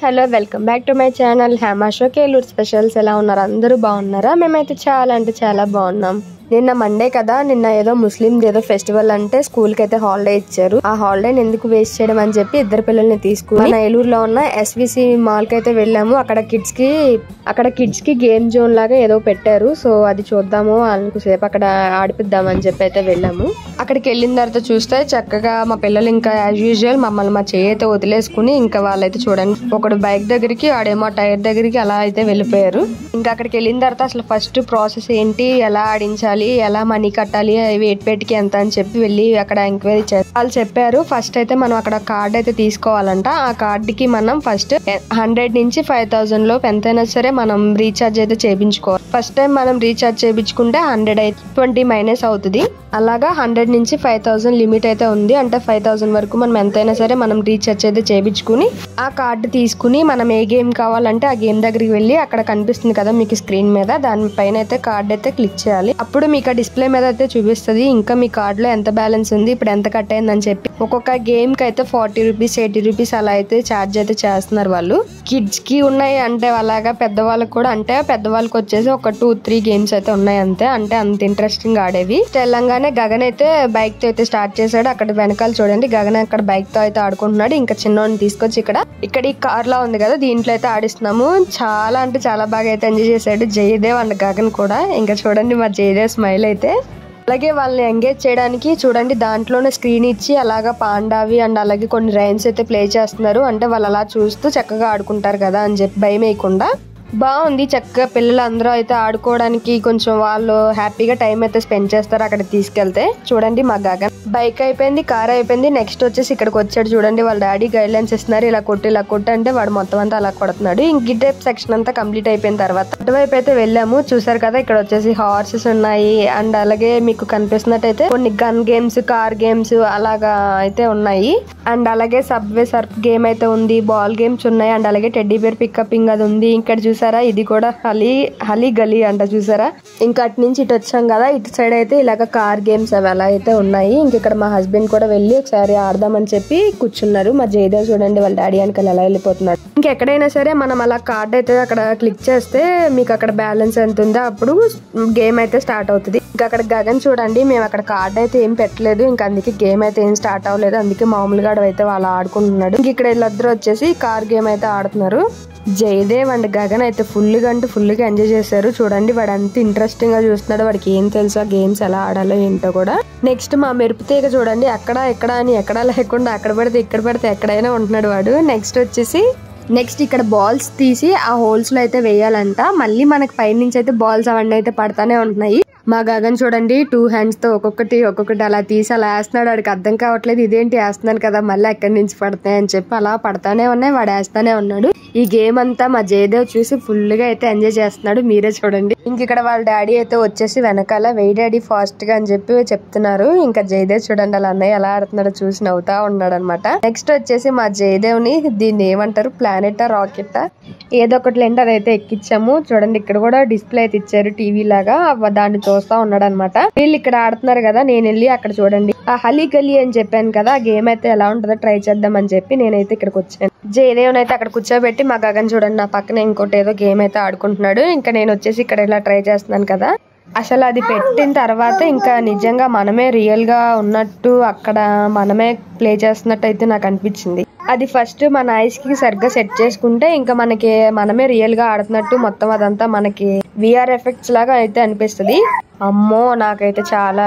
Hello welcome back to my channel Hema Ashok Eluru specials. ఎలా ఉన్నారు? అందరూ బాగున్నారా? మేమైతే చాలా అంటే చాలా బాగున్నాం. నిన్న మండే కదా, నిన్న ఏదో ముస్లిం ఏదో ఫెస్టివల్ అంటే స్కూల్ కి అయితే హాలిడే ఇచ్చారు. ఆ హాలిడేని ఎందుకు వేస్ట్ చేయడం అని చెప్పి ఇద్దరు పిల్లల్ని తీసుకుని మన ఏలూరులో ఉన్న ఎస్విసి మాల్ కి అయితే వెళ్ళాము. అక్కడ కిడ్స్ కి గేమ్ జోన్ లాగా ఏదో పెట్టారు. సో అది చూద్దాము, సేపు అక్కడ ఆడిపిద్దాం అని చెప్పి అయితే వెళ్ళాము. అక్కడికి వెళ్ళిన తర్వాత చూస్తే చక్కగా మా పిల్లలు ఇంకా యాజ్ యూజువల్ మమ్మల్ని మా చేయి అయితే వదిలేసుకుని ఇంకా వాళ్ళైతే చూడండి, ఒకడు బైక్ దగ్గరికి, ఆడేమో టైర్ దగ్గరికి అలా అయితే వెళ్ళిపోయారు. ఇంకా అక్కడికి వెళ్ళిన తర్వాత అసలు ఫస్ట్ ప్రాసెస్ ఏంటి, ఎలా ఆడించాలి, ఎలా మనీ కట్టాలి, వేటికి ఎంత అని చెప్పి వెళ్ళి అక్కడ ఎంక్వైరీ చేస్తారు. వాళ్ళు చెప్పారు ఫస్ట్ అయితే మనం అక్కడ కార్డ్ అయితే తీసుకోవాలంట. ఆ కార్డ్ కి మనం ఫస్ట్ 100 నుంచి 5000 లోపు ఎంతైనా సరే మనం రీఛార్జ్ అయితే చేయించుకోవాలి. ఫస్ట్ టైం మనం రీఛార్జ్ చేయించుకుంటే 100 అయితే 20 మైనస్ అవుతుంది. అలాగా 100 నుంచి 5000 లిమిట్ అయితే ఉంది. అంటే 5000 వరకు మనం ఎంతైనా సరే మనం రీఛార్జ్ అయితే చేయించుకుని ఆ కార్డు తీసుకుని మనం ఏ గేమ్ కావాలంటే ఆ గేమ్ దగ్గరికి వెళ్ళి అక్కడ కనిపిస్తుంది కదా మీకు స్క్రీన్ మీద, దానిపైన అయితే కార్డ్ అయితే క్లిక్ చేయాలి. అప్పుడు మీకు ఆ డిస్ప్లే మీద అయితే చూపిస్తుంది ఇంకా మీ కార్డ్ లో ఎంత బ్యాలెన్స్ ఉంది, ఇప్పుడు ఎంత కట్ అయిందని చెప్పి. ఒక్కొక్క గేమ్ కి అయితే 40 రూపీస్ 80 రూపీస్ అలా అయితే ఛార్జ్ అయితే చేస్తున్నారు వాళ్ళు. కిడ్స్ కి ఉన్నాయి అంటే అలాగా, పెద్దవాళ్ళకి కూడా అంటే పెద్దవాళ్ళకి వచ్చేసి ఒక 2-3 గేమ్స్ అయితే ఉన్నాయి అంతే. అంటే అంత ఇంట్రెస్టింగ్ ఆడేవి. తెలంగాణ గగన్ అయితే బైక్ తో అయితే స్టార్ట్ చేశాడు. అక్కడ వెనకాల చూడండి గగన్ అక్కడ బైక్ తో అయితే ఆడుకుంటున్నాడు. ఇంకా చిన్నోడిని తీసుకొచ్చి ఇక్కడ ఈ కార్ లా ఉంది కదా, దీంట్లో అయితే ఆడిస్తున్నాము. చాలా అంటే చాలా బాగా అయితే ఎంజాయ్ చేశాడు జయదేవ్ అండ్ గగన్ కూడా. ఇంకా చూడండి మా జయదేవ్ స్మైల్ అయితే. అలాగే వాళ్ళని ఎంగేజ్ చేయడానికి చూడండి దాంట్లోనే స్క్రీన్ ఇచ్చి అలాగా పాండావి అండ్ అలాగే కొన్ని రైమ్స్ అయితే ప్లే చేస్తున్నారు. అంటే వాళ్ళు అలా చూస్తూ చక్కగా ఆడుకుంటారు కదా అని చెప్పి భయం వేయకుండా బాగుంది. చక్కగా పిల్లలు అందరూ అయితే ఆడుకోవడానికి కొంచెం వాళ్ళు హ్యాపీగా టైం అయితే స్పెండ్ చేస్తారు అక్కడ తీసుకెళ్తే. చూడండి మా గగన్ బైక్ అయిపోయింది, కార్ అయిపోయింది, నెక్స్ట్ వచ్చేసి ఇక్కడికి వచ్చాడు. చూడండి వాళ్ళ డాడీ గైడ్ లైన్స్ ఇస్తున్నారు, ఇలా కొట్టు అంటే వాడు మొత్తం అంతా అలా కొడుతున్నాడు. ఇంక ఈ టైప్ సెక్షన్ అంతా కంప్లీట్ అయిపోయిన తర్వాత అటువైపు అయితే వెళ్ళాము. చూసారు కదా ఇక్కడ వచ్చేసి హార్సెస్ ఉన్నాయి అండ్ అలాగే మీకు కనిపిస్తున్నట్టయితే కొన్ని గన్ గేమ్స్, కార్ గేమ్స్ అలాగా అయితే ఉన్నాయి. అండ్ అలాగే సబ్వే సర్ఫ్ గేమ్ అయితే ఉంది, బాల్ గేమ్స్ ఉన్నాయి అండ్ అలాగే టెడ్డీ బేర్ పికప్పింగ్ అది ఉంది. ఇక్కడ చూసారా ఇది కూడా హలీ గలీ అంట చూసారా. ఇంకా అటు నుంచి ఇటు వచ్చాం కదా, ఇటు సైడ్ అయితే ఇలాగ కార్ గేమ్స్ అవి అలా అయితే ఉన్నాయి. ఇంక ఇక్కడ మా హస్బెండ్ కూడా వెళ్ళి ఒకసారి ఆడదామని చెప్పి కూర్చున్నారు. మా జయదేవ్ చూడండి వాళ్ళ డాడీ వెనకాల ఎలా వెళ్ళిపోతున్నాడు. ఇంకెక్కడైనా సరే మనం అలా కార్డ్ అయితే అక్కడ క్లిక్ చేస్తే మీకు అక్కడ బ్యాలెన్స్ ఎంత ఉందో అప్పుడు గేమ్ అయితే స్టార్ట్ అవుతుంది. ఇంకా అక్కడ గగన్ చూడండి, మేము అక్కడ కార్డ్ అయితే ఏం పెట్టలేదు, ఇంకా అందుకే గేమ్ అయితే ఏం స్టార్ట్ అవ్వలేదు. అందుకే మామూలుగా అయితే వాళ్ళు ఆడుకుంటున్నాడు. ఇంక ఇక్కడ వీళ్ళిద్దరూ వచ్చేసి కార్ గేమ్ అయితే ఆడుతున్నారు. జయదేవ్ అండ్ గగన్ అయితే ఫుల్గా ఎంజాయ్ చేశారు. చూడండి వాడు అంత ఇంట్రెస్టింగ్ గా చూస్తున్నాడు, వాడికి ఏం తెలుసా గేమ్స్ ఎలా ఆడాలో ఏంటో కూడా. నెక్స్ట్ మా మెరుపు తీగ చూడండి, అక్కడ ఎక్కడ అని ఎక్కడా లేకుండా అక్కడ పడితే ఇక్కడ పడితే ఎక్కడైనా ఉంటున్నాడు వాడు. నెక్స్ట్ ఇక్కడ బాల్స్ తీసి ఆ హోల్స్ లో అయితే వేయాలంట. మళ్ళీ మనకి పైనుంచి అయితే బాల్స్ అవన్నీ అయితే పడతానే ఉంటున్నాయి. మా గగన్ చూడండి 2 హ్యాండ్స్ తో ఒక్కొక్కటి అలా తీసి అలా వేస్తున్నాడు. వాడికి అర్థం కావట్లేదు ఇదేంటి వేస్తున్నాను కదా మళ్ళీ ఎక్కడి నుంచి పడతాయి అని చెప్పి అలా పడతానే ఉన్నాయి, వాడు వేస్తానే ఉన్నాడు. ఈ గేమ్ అంతా మా జయదేవ్ చూసి ఫుల్ గా అయితే ఎంజాయ్ చేస్తున్నాడు, మీరే చూడండి. ఇంక ఇక్కడ వాళ్ళ డాడీ అయితే వచ్చేసి వెనకాల వెయ్ డాడీ ఫాస్ట్ గా అని చెప్పి చెప్తున్నారు. ఇంకా జయదేవ్ చూడండి అలా అన్నయ్య ఎలా ఆడుతున్నాడో చూసి నవ్వుతా ఉన్నాడు అనమాట. నెక్స్ట్ వచ్చేసి మా జయదేవ్ ని దీన్ని ఏమంటారు, ప్లానెటా రాకెటా ఏదో ఒకటి లేండి అదైతే ఎక్కించాము. చూడండి ఇక్కడ కూడా డిస్ప్లే అయితే ఇచ్చారు టీవీ లాగా, దాన్ని చూస్తా ఉన్నాడు అనమాట. వీళ్ళు ఇక్కడ ఆడుతున్నారు కదా, నేను వెళ్ళి అక్కడ చూడండి ఆ హలీ గలీ అని చెప్పాను కదా, ఆ గేమ్ అయితే ఎలా ఉంటుందో ట్రై చేద్దాం అని చెప్పి నేనైతే ఇక్కడికి వచ్చాను. జయదేవ్ అయితే అక్కడ కూర్చోబెట్టి మా గగన్ చూడండి నా పక్కన ఇంకోటి ఏదో గేమ్ అయితే ఆడుకుంటున్నాడు. ఇంకా నేను వచ్చేసి ఇక్కడ ఇలా ట్రై చేస్తున్నాను కదా. అసలు అది పెట్టిన తర్వాత ఇంకా నిజంగా మనమే రియల్ గా ఉన్నట్టు అక్కడ మనమే ప్లే చేస్తున్నట్టు అయితే నాకు అనిపించింది. అది ఫస్ట్ మన ఐస్ కి సరిగ్గా సెట్ చేసుకుంటే ఇంకా మనమే రియల్ గా ఆడుతున్నట్టు మొత్తం అదంతా మనకి విఆర్ ఎఫెక్ట్స్ లాగా అయితే అనిపిస్తుంది. అమ్మో నాకైతే చాలా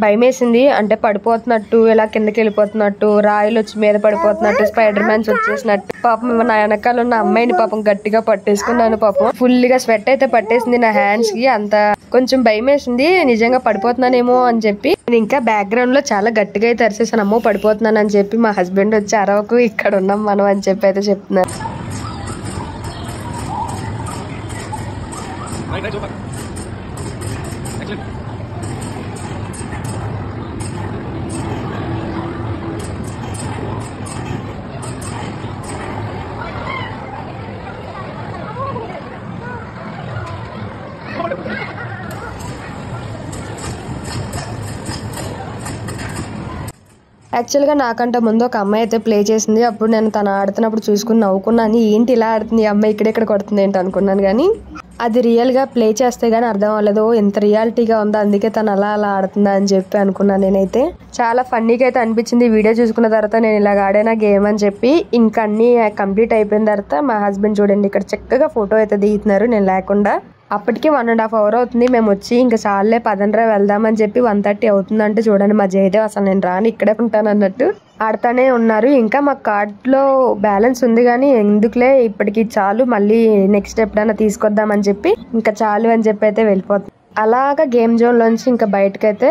భయం వేసింది. అంటే పడిపోతున్నట్టు, ఇలా కిందకి వెళ్ళిపోతున్నట్టు, రాయిలు వచ్చి మీద పడిపోతున్నట్టు, స్పైడర్ మ్యాన్స్ వచ్చేసినట్టు. పాపం నా వెనకాల ఉన్న అమ్మాయిని పాపం గట్టిగా పట్టేసుకున్నాను. పాపం ఫుల్ గా స్వెట్ అయితే పట్టేసింది నా హ్యాండ్స్ కి. అంత కొంచెం భయం వేసింది నిజంగా పడిపోతున్నానేమో అని చెప్పి. నేను ఇంకా బ్యాక్గ్రౌండ్ లో చాలా గట్టిగా అయితే అరిసేసాను, అమ్మో పడిపోతున్నాను అని చెప్పి. మా హస్బెండ్ వచ్చి అరవకు ఇక్కడ ఉన్నాం మనం అని చెప్పి అయితే చెప్తున్నారు. యాక్చువల్గా నాకంటే ముందు ఒక అమ్మాయి అయితే ప్లే చేసింది. అప్పుడు నేను తను ఆడుతున్నప్పుడు చూసుకుని నవ్వుకున్నాను. ఏంటి ఇలా ఆడుతుంది ఈ అమ్మాయి, ఇక్కడెక్కడ కొడుతుంది ఏంటి అనుకున్నాను. కానీ అది రియల్గా ప్లే చేస్తే గానీ అర్థం అవ్వలేదు. ఎంత రియాలిటీగా ఉందో, అందుకే తను అలా ఆడుతుందా అని చెప్పి అనుకున్నాను. నేనైతే చాలా ఫన్నీగా అయితే అనిపించింది వీడియో చూసుకున్న తర్వాత. నేను ఇలాగ ఆడేనా గేమ్ అని చెప్పి ఇంకా అన్ని కంప్లీట్ అయిపోయిన తర్వాత మా హస్బెండ్ చూడండి ఇక్కడ చక్కగా ఫోటో అయితే దిగుతున్నారు నేను లేకుండా. అప్పటికి 1.5 hour అవుతుంది మేము వచ్చి. ఇంకా చాలే పదండ్రా వెళ్దామని చెప్పి 1:30 అవుతుందంటే చూడండి మా జయదేవ్ అసలు నేను రాను ఇక్కడే ఉంటాను అన్నట్టు ఆడుతానే ఉన్నారు. ఇంకా మా కార్డ్లో బ్యాలెన్స్ ఉంది కానీ ఎందుకులే ఇప్పటికి చాలు, మళ్ళీ నెక్స్ట్ ఎప్పుడైనా తీసుకొద్దామని చెప్పి ఇంకా చాలు అని చెప్పి అయితే వెళ్ళిపోతుంది. అలాగా గేమ్ జోన్ లోంచి ఇంకా బయటకైతే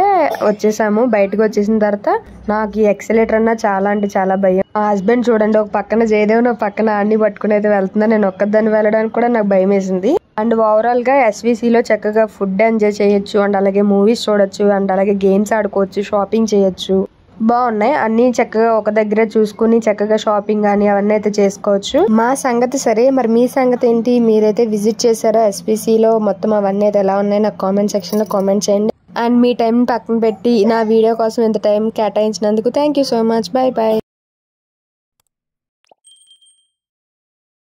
వచ్చేసాము. బయటకు వచ్చేసిన తర్వాత నాకు ఈ ఎక్సలేటర్ అన్న చాలా అంటే చాలా భయం. మా హస్బెండ్ చూడండి ఒక పక్కన జయదేవ్ ఒక పక్కన అన్ని పట్టుకుని అయితే వెళ్తున్నా. నేను ఒక్కదాన్ని వెళ్ళడానికి కూడా నాకు భయం వేసింది. అండ్ ఓవరాల్ గా ఎస్విసిలో చక్కగా ఫుడ్ ఎంజాయ్ చేయొచ్చు, అండ్ అలాగే మూవీస్ చూడొచ్చు, అండ్ అలాగే గేమ్స్ ఆడుకోవచ్చు, షాపింగ్ చేయొచ్చు. బాగున్నాయి అన్ని చక్కగా ఒక దగ్గర చూసుకుని చక్కగా షాపింగ్ కానీ అవన్నీ అయితే చేసుకోవచ్చు. మా సంగతి సరే, మరి మీ సంగతి ఏంటి? మీరైతే విజిట్ చేశారా ఎస్పీసీలో? మొత్తం అవన్నీ అయితే ఎలా ఉన్నాయి నాకు కామెంట్ సెక్షన్ లో కామెంట్ చేయండి. అండ్ మీ టైం పక్కన పెట్టి నా వీడియో కోసం ఇంత టైం కేటాయించినందుకు thank you so much. Bye by.